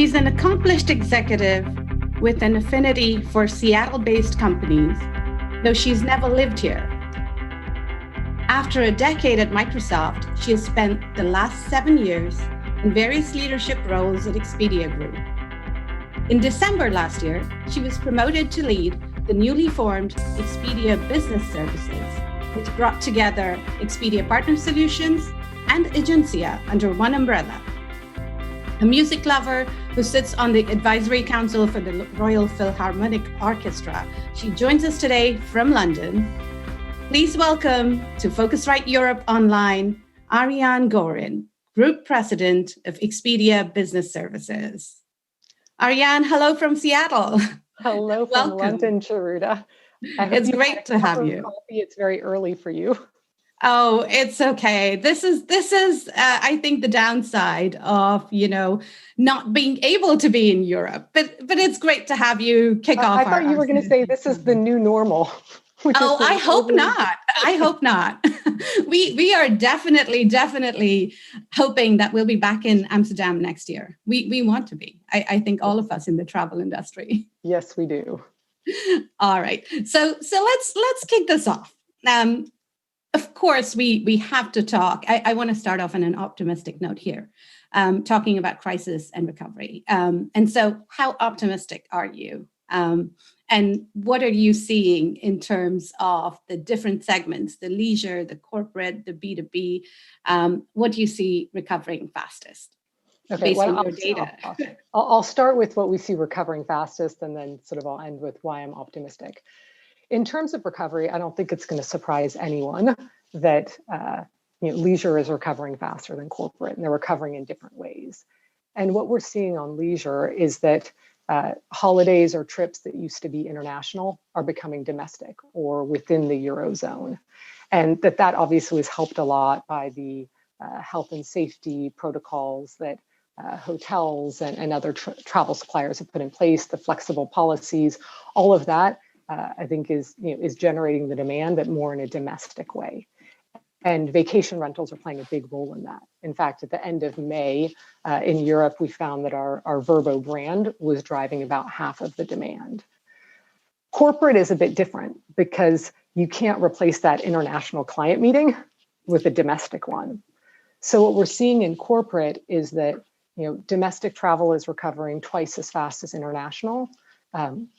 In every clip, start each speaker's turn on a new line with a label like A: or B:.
A: She's an accomplished executive with an affinity for Seattle-based companies, though she's never lived here. After a decade at Microsoft, she has spent the last 7 years in various leadership roles at Expedia Group. In December last year, she was promoted to lead the newly formed Expedia Business Services, which brought together Expedia Partner Solutions and Agencia under one umbrella. A music lover who sits on the advisory council for the Royal Philharmonic Orchestra, she joins us today from London. Please welcome to Phocuswright Europe Online, Ariane Gorin, Group President of Expedia Business Services. Ariane, hello from Seattle.
B: Hello from London, Charuta.
A: It's great to have you.
B: Coffee. It's very early for you.
A: Oh, it's okay. This is I think the downside of, not being able to be in Europe, but it's great to have you kick off.
B: I thought you were going to say this is the new normal.
A: Oh, I hope not. I hope not. We are definitely hoping that we'll be back in Amsterdam next year. We want to be. I think all of us in the travel industry.
B: Yes, we do.
A: All right. So let's kick this off. Of course, we have to talk. I want to start off on an optimistic note here, talking about crisis and recovery. And so how optimistic are you? And what are you seeing in terms of the different segments, the leisure, the corporate, the B2B? What do you see recovering fastest?
B: Okay,
A: based on your data?
B: I'll start with what we see recovering fastest, and then sort of I'll end with why I'm optimistic. In terms of recovery, I don't think it's going to surprise anyone that leisure is recovering faster than corporate, and they're recovering in different ways. And what we're seeing on leisure is that holidays or trips that used to be international are becoming domestic or within the Eurozone. And that obviously was helped a lot by the health and safety protocols that hotels and other travel suppliers have put in place, the flexible policies, all of that, I think is generating the demand, but more in a domestic way. And vacation rentals are playing a big role in that. In fact, at the end of May in Europe, we found that our Vrbo brand was driving about half of the demand. Corporate is a bit different because you can't replace that international client meeting with a domestic one. So what we're seeing in corporate is that domestic travel is recovering twice as fast as international.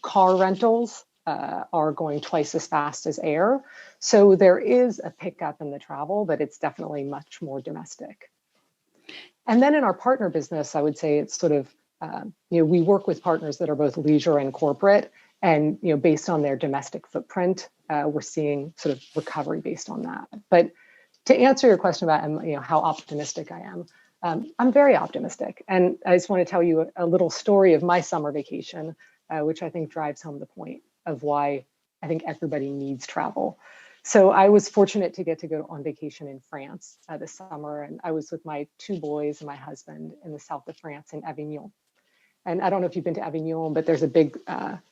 B: Car rentals are going twice as fast as air. So there is a pickup in the travel, but it's definitely much more domestic. And then in our partner business, I would say it's sort of, we work with partners that are both leisure and corporate. And, based on their domestic footprint, we're seeing sort of recovery based on that. But to answer your question about, how optimistic I am, I'm very optimistic. And I just want to tell you a little story of my summer vacation, which I think drives home the point of why I think everybody needs travel. So I was fortunate to get to go on vacation in France this summer, and I was with my 2 boys and my husband in the south of France in Avignon. And I don't know if you've been to Avignon, but there's a big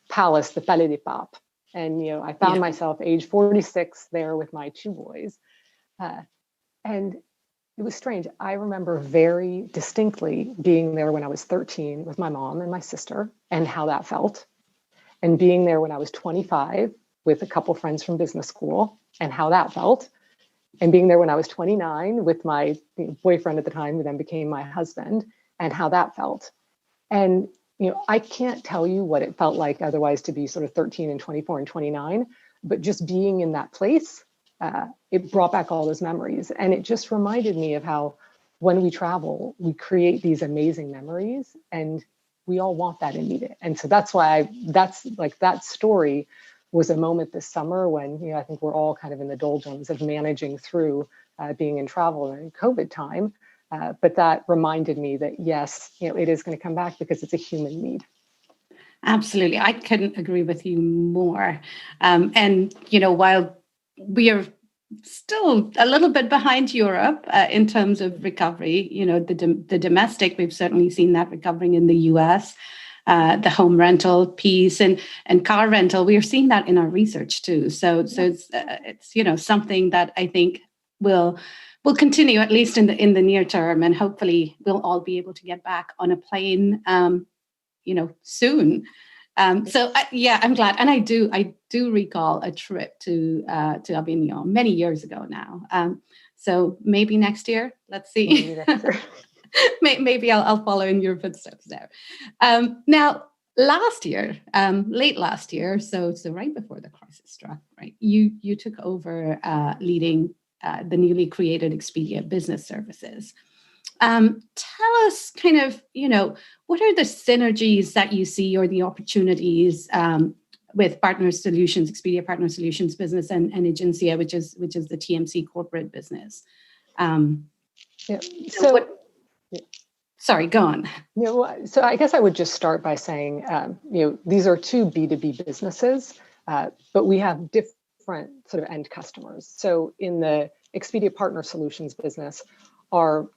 B: palace, the Palais des Papes. And I found myself age 46 there with my 2 boys. And it was strange. I remember very distinctly being there when I was 13 with my mom and my sister and how that felt. And being there when I was 25 with a couple friends from business school and how that felt. And being there when I was 29 with my boyfriend at the time, who then became my husband, and how that felt. And, I can't tell you what it felt like otherwise to be sort of 13 and 24 and 29, but just being in that place, it brought back all those memories. And it just reminded me of how when we travel, we create these amazing memories, and we all want that and need it. And so that's why that story was a moment this summer when, I think we're all kind of in the doldrums of managing through being in travel in COVID time. But that reminded me that, yes, it is going to come back because it's a human need.
A: Absolutely. I couldn't agree with you more. And, while we are still a little bit behind Europe in terms of recovery, the domestic, we've certainly seen that recovering in the US, the home rental piece and car rental. We are seeing that in our research too. So it's something that I think will will continue at least in the near term, and hopefully we'll all be able to get back on a plane, soon. I'm glad, and I do recall a trip to Avignon many years ago now. So maybe next year. Let's see.
B: Maybe next year.
A: Maybe I'll follow in your footsteps there. Now, last year, late last year, so right before the crisis struck, right? You took over leading the newly created Expedia Business Services. Tell us kind of, what are the synergies that you see or the opportunities with Partner Solutions, Expedia Partner Solutions business and Agencia, which is the TMC corporate business. Sorry, go on.
B: So I guess I would just start by saying, these are two B2B businesses, but we have different sort of end customers. So in the Expedia Partner Solutions business, our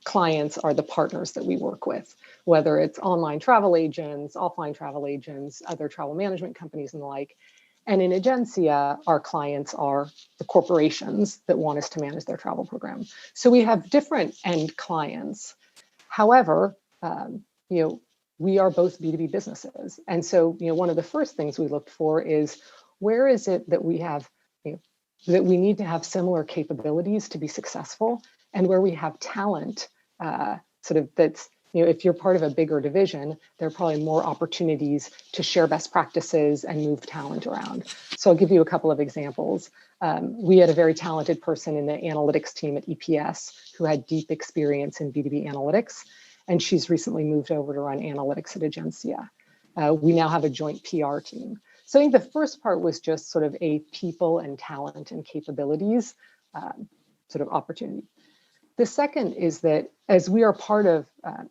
B: clients are the partners that we work with, whether it's online travel agents, offline travel agents, other travel management companies and the like. And in Agencia, our clients are the corporations that want us to manage their travel program. So we have different end clients. However, we are both B2B businesses. And so, one of the first things we looked for is, where is it that we have, that we need to have similar capabilities to be successful, and where we have talent that's, if you're part of a bigger division, there are probably more opportunities to share best practices and move talent around. So I'll give you a couple of examples. We had a very talented person in the analytics team at EPS who had deep experience in B2B analytics, and she's recently moved over to run analytics at Agencia. We now have a joint PR team. So I think the first part was just sort of a people and talent and capabilities sort of opportunity. The second is that as we are part of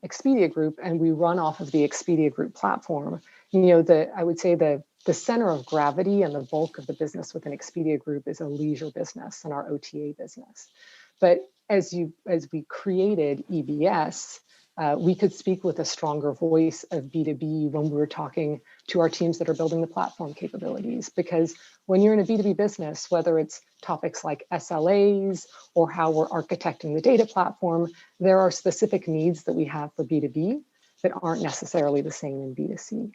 B: Expedia Group and we run off of the Expedia Group platform, I would say the center of gravity and the bulk of the business within Expedia Group is a leisure business and our OTA business. But as we created EBS, we could speak with a stronger voice of B2B when we were talking to our teams that are building the platform capabilities. Because when you're in a B2B business, whether it's topics like SLAs or how we're architecting the data platform, there are specific needs that we have for B2B that aren't necessarily the same in B2C.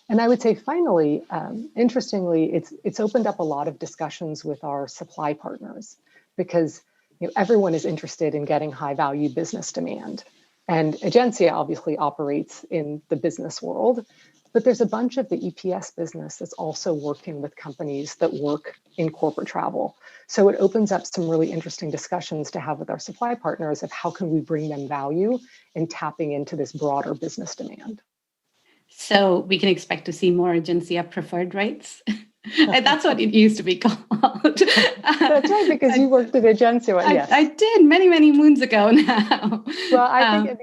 B: And I would say finally, interestingly, it's opened up a lot of discussions with our supply partners, because everyone is interested in getting high value business demand. And Agencia obviously operates in the business world, but there's a bunch of the EPS business that's also working with companies that work in corporate travel. So it opens up some really interesting discussions to have with our supply partners of how can we bring them value in tapping into this broader business demand.
A: So we can expect to see more Agencia preferred rates. And that's what it used to be called.
B: That's right, because you worked at Agencia. Yes,
A: I did many moons ago now.
B: Well, I think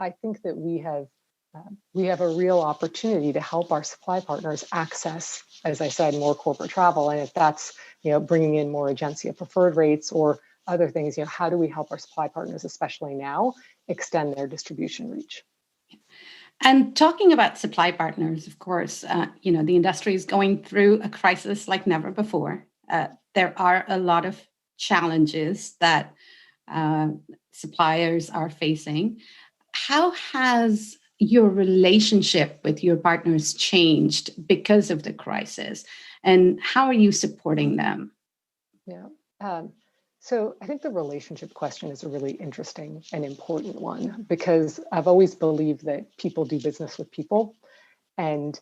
B: I think that we have a real opportunity to help our supply partners access, as I said, more corporate travel, and if that's bringing in more Agencia preferred rates or other things, how do we help our supply partners, especially now, extend their distribution reach?
A: And talking about supply partners, of course, the industry is going through a crisis like never before. There are a lot of challenges that suppliers are facing. How has your relationship with your partners changed because of the crisis? And how are you supporting them?
B: Yeah. So I think the relationship question is a really interesting and important one, because I've always believed that people do business with people. And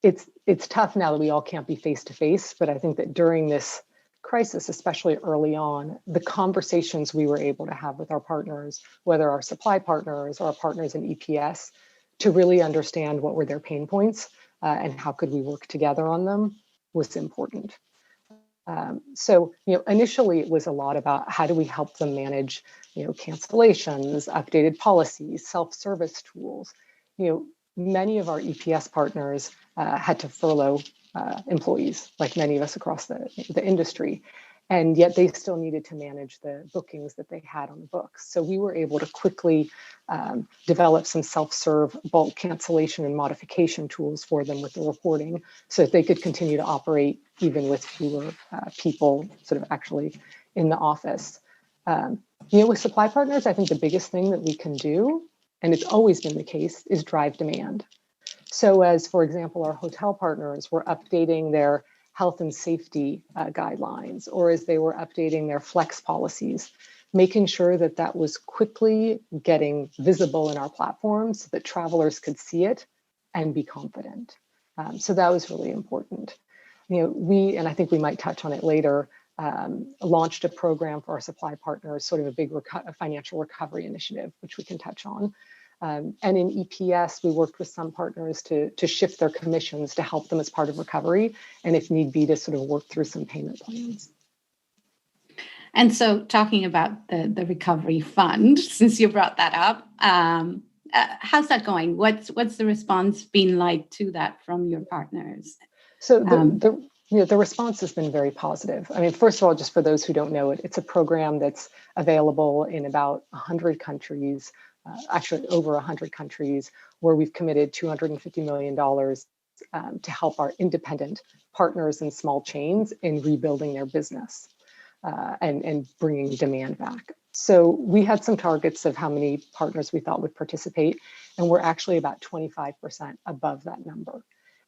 B: it's tough now that we all can't be face to face, but I think that during this crisis, especially early on, the conversations we were able to have with our partners, whether our supply partners or our partners in EPS, to really understand what were their pain points and how could we work together on them was important. So initially it was a lot about how do we help them manage, cancellations, updated policies, self-service tools. Many of our EPS partners had to furlough employees, like many of us across the industry, and yet they still needed to manage the bookings that they had on the books. So we were able to quickly develop some self-serve bulk cancellation and modification tools for them with the reporting, so that they could continue to operate even with fewer people sort of actually in the office. With supply partners, I think the biggest thing that we can do, and it's always been the case, is drive demand. So as, for example, our hotel partners were updating their health and safety guidelines, or as they were updating their flex policies, making sure that that was quickly getting visible in our platform so that travelers could see it and be confident. So that was really important. We, and I think we might touch on it later, launched a program for our supply partners, sort of a big financial recovery initiative, which we can touch on. And in EPS, we worked with some partners to shift their commissions to help them as part of recovery, and if need be, to sort of work through some payment plans.
A: And so talking about the recovery fund, since you brought that up, how's that going? What's the response been like to that from your partners?
B: So the response has been very positive. I mean, first of all, just for those who don't know it, it's a program that's available in about 100 countries, actually over 100 countries, where we've committed $250 million to help our independent partners and small chains in rebuilding their business and bringing demand back. So we had some targets of how many partners we thought would participate, and we're actually about 25% above that number.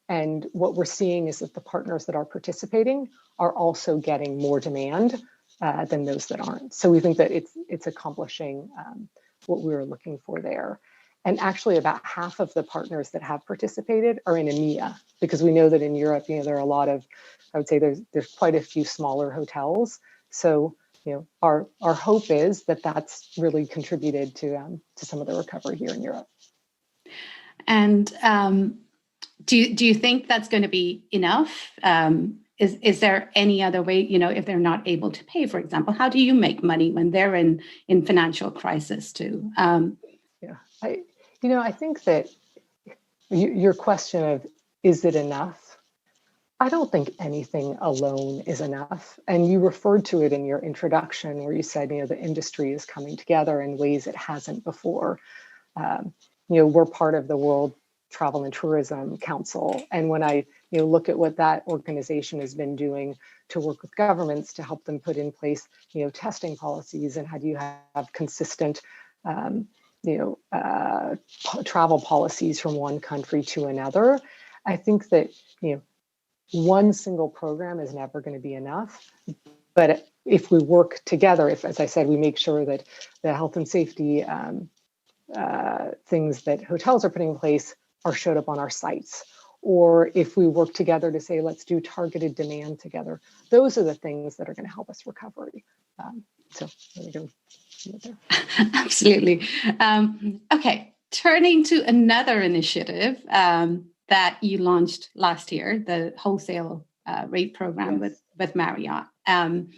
B: And what we're seeing is that the partners that are participating are also getting more demand than those that aren't. So we think that it's accomplishing what we were looking for there. And actually about half of the partners that have participated are in EMEA, because we know that in Europe, there are a lot of, I would say there's quite a few smaller hotels. So, our hope is that that's really contributed to some of the recovery here in Europe.
A: And do you think that's going to be enough? Is there any other way, if they're not able to pay, for example, how do you make money when they're in financial crisis too?
B: I think that your question of, is it enough? I don't think anything alone is enough. And you referred to it in your introduction where you said, the industry is coming together in ways it hasn't before. We're part of the World Travel and Tourism Council. And when I look at what that organization has been doing to work with governments to help them put in place, testing policies, and how do you have consistent, travel policies from one country to another, I think that, one single program is never going to be enough. But if we work together, if, as I said, we make sure that the health and safety things that hotels are putting in place are showed up on our sites, or if we work together to say, let's do targeted demand together, those are the things that are going to help us recovery. So there we go.
A: Absolutely. Okay, turning to another initiative that you launched last year, the Wholesale rate program with Marriott. Can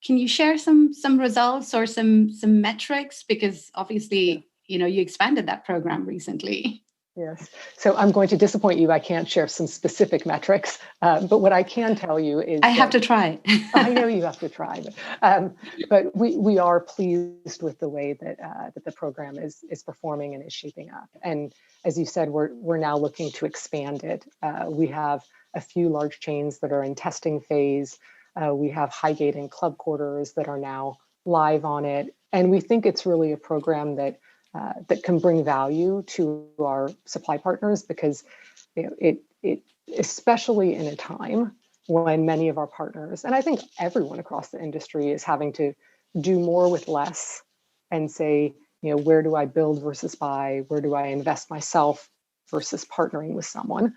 A: you share some results or some metrics? Because obviously, you expanded that program recently.
B: Yes. So I'm going to disappoint you. I can't share some specific metrics, but what I can tell you is
A: I have to try.
B: I know you have to try, but we are pleased with the way that the program is performing and is shaping up. And as you said, we're now looking to expand it. We have a few large chains that are in testing phase. We have Highgate and Club Quarters that are now live on it, and we think it's really a program that can bring value to our supply partners, because it especially in a time when many of our partners, and I think everyone across the industry, is having to do more with less and say, where do I build versus buy? Where do I invest myself versus partnering with someone?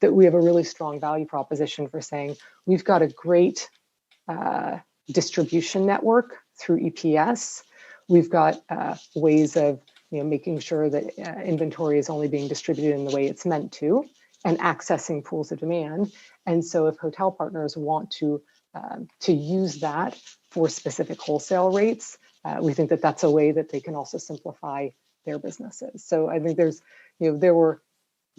B: That we have a really strong value proposition for saying, we've got a great distribution network through EPS. We've got ways of making sure that inventory is only being distributed in the way it's meant to, and accessing pools of demand. And so if hotel partners want to use that for specific wholesale rates, we think that that's a way that they can also simplify their businesses. So I think there were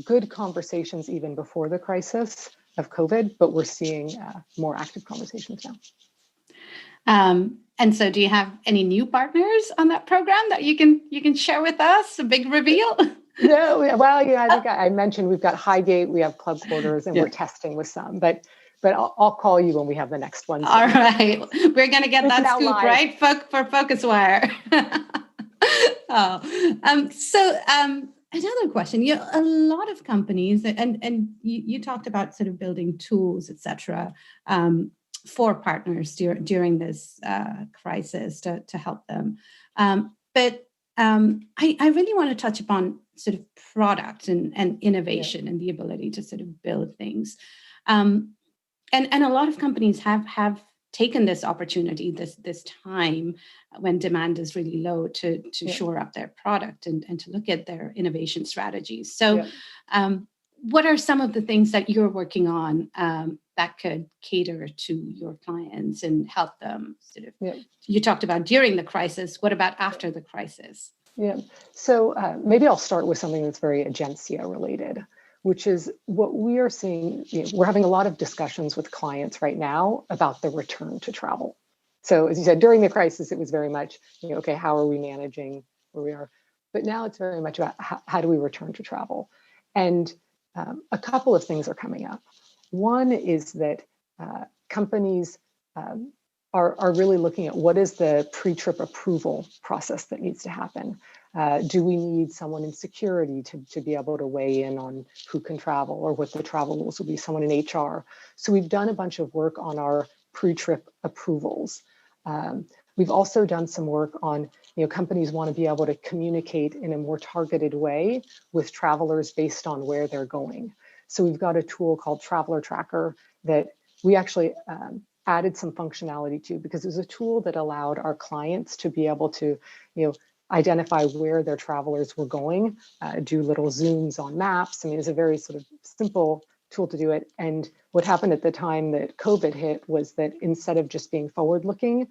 B: good conversations even before the crisis of COVID, but we're seeing more active conversations now.
A: And so do you have any new partners on that program that you can share with us? A big reveal?
B: No, well, I think I mentioned we've got Highgate, we have Club Quarters, and we're testing with some. But but I'll call you when we have the next one.
A: All right. We're going to get that scoop,
B: live.
A: right? For Phocuswright. Another question, a lot of companies, and you talked about sort of building tools, et cetera, for partners during this crisis to help them. But I really want to touch upon sort of product and innovation and the ability to sort of build things. And a lot of companies have taken this opportunity, this time when demand is really low to shore up their product and to look at their innovation strategies. So what are some of the things that you're working on that could cater to your clients and help them sort of, you talked about during the crisis, what about after the crisis?
B: Yeah, so maybe I'll start with something that's very agencia related, which is what we are seeing. We're having a lot of discussions with clients right now about the return to travel. So as you said, during the crisis, it was very much, okay, how are we managing where we are? But now it's very much about how do we return to travel? And a couple of things are coming up. One is that companies are really looking at what is the pre-trip approval process that needs to happen. Do we need someone in security to be able to weigh in on who can travel or what the travel rules will be, someone in HR? So we've done a bunch of work on our pre-trip approvals. We've also done some work on, companies want to be able to communicate in a more targeted way with travelers based on where they're going. So we've got a tool called Traveler Tracker that we actually added some functionality to, because it was a tool that allowed our clients to be able to, identify where their travelers were going, do little zooms on maps. I mean, it's a very sort of simple tool to do it. And what happened at the time that COVID hit was that instead of just being forward-looking,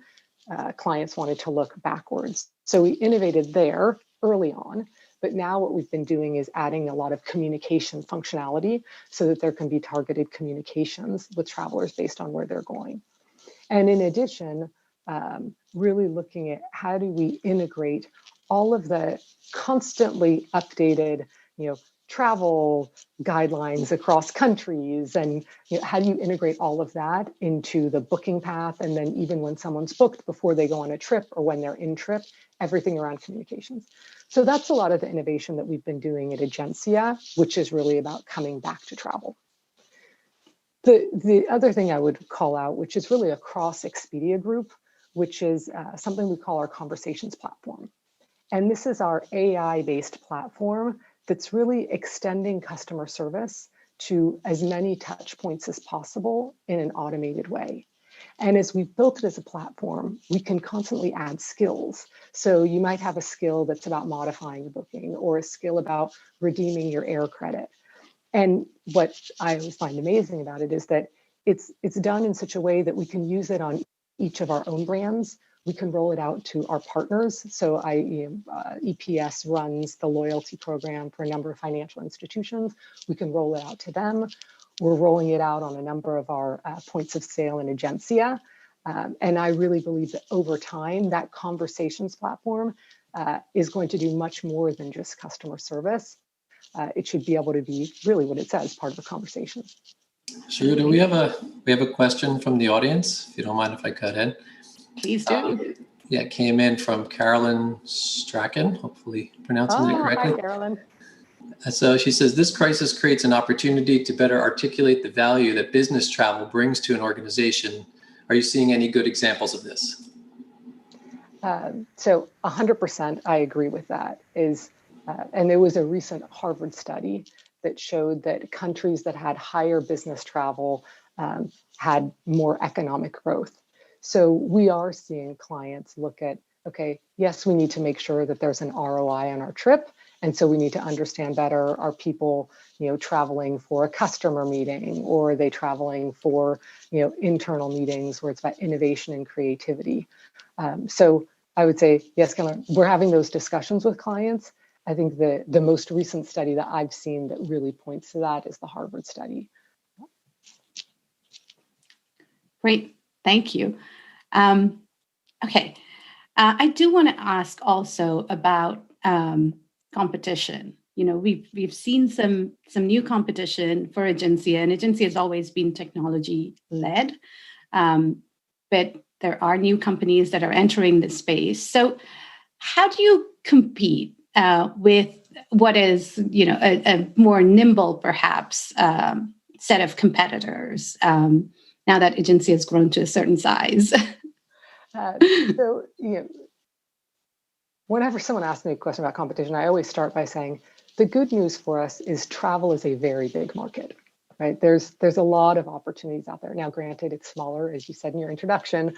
B: clients wanted to look backwards. So we innovated there early on, but now what we've been doing is adding a lot of communication functionality so that there can be targeted communications with travelers based on where they're going. And in addition, really looking at how do we integrate all of the constantly updated, travel guidelines across countries, and how do you integrate all of that into the booking path, and then even when someone's booked before they go on a trip or when they're in trip, everything around communications. So that's a lot of the innovation that we've been doing at Agencia, which is really about coming back to travel. The other thing I would call out, which is really across Expedia Group, which is something we call our conversations platform. And this is our AI-based platform that's really extending customer service to as many touch points as possible in an automated way. And as we've built it as a platform, we can constantly add skills. So you might have a skill that's about modifying a booking, or a skill about redeeming your air credit. And what I always find amazing about it is that it's done in such a way that we can use it on each of our own brands. We can roll it out to our partners. So EPS runs the loyalty program for a number of financial institutions. We can roll it out to them. We're rolling it out on a number of our points of sale in Agencia. And I really believe that over time, that conversations platform is going to do much more than just customer service. It should be able to be really what it says, part of a conversation.
C: Charuta, we have a question from the audience, if you don't mind if I cut in.
A: Please do.
C: It came in from Carolyn Strachan, hopefully pronouncing that correctly.
B: Hi, Carolyn.
C: So she says, this crisis creates an opportunity to better articulate the value that business travel brings to an organization. Are you seeing any good examples of this?
B: So 100% I agree with that. And there was a recent Harvard study that showed that countries that had higher business travel had more economic growth. So we are seeing clients look at, okay, yes, we need to make sure that there's an ROI on our trip. And so we need to understand better, are people, traveling for a customer meeting, or are they traveling for, internal meetings where it's about innovation and creativity? So I would say, yes, we're having those discussions with clients. I think the most recent study that I've seen that really points to that is the Harvard study.
A: Great, thank you. Okay, I do want to ask also about competition we've seen some new competition for Agencia, and Agencia has always been technology led, but there are new companies that are entering the space. So, how do you compete with what is a more nimble, perhaps, set of competitors now that Agencia has grown to a certain size?
B: Whenever someone asks me a question about competition, I always start by saying the good news for us is travel is a very big market, right? There's a lot of opportunities out there. Now, granted, it's smaller, as you said in your introduction,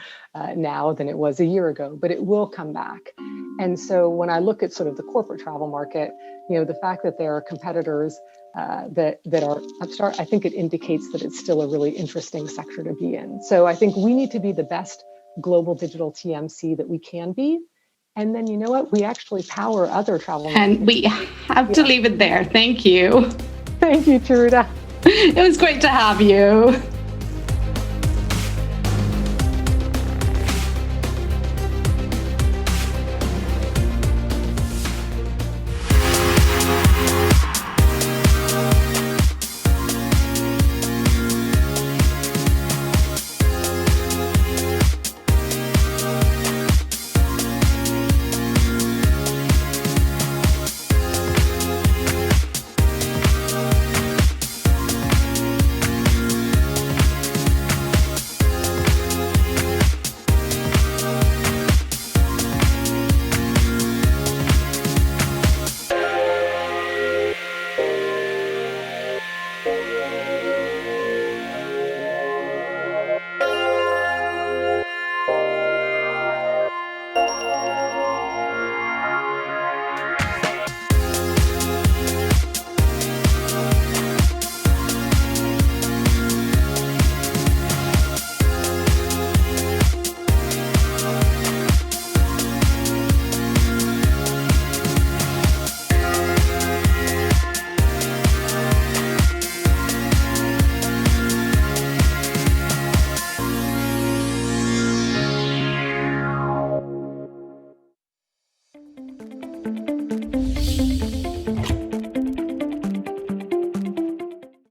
B: now than it was a year ago, but it will come back. And so when I look at sort of the corporate travel market, the fact that there are competitors that are upstart, I think it indicates that it's still a really interesting sector to be in. So I think we need to be the best global digital TMC that we can be. And then, you know what? We actually power other travel markets.
A: And we have to leave it there. Thank you.
B: Thank you, Charuta.
A: It was great to have you.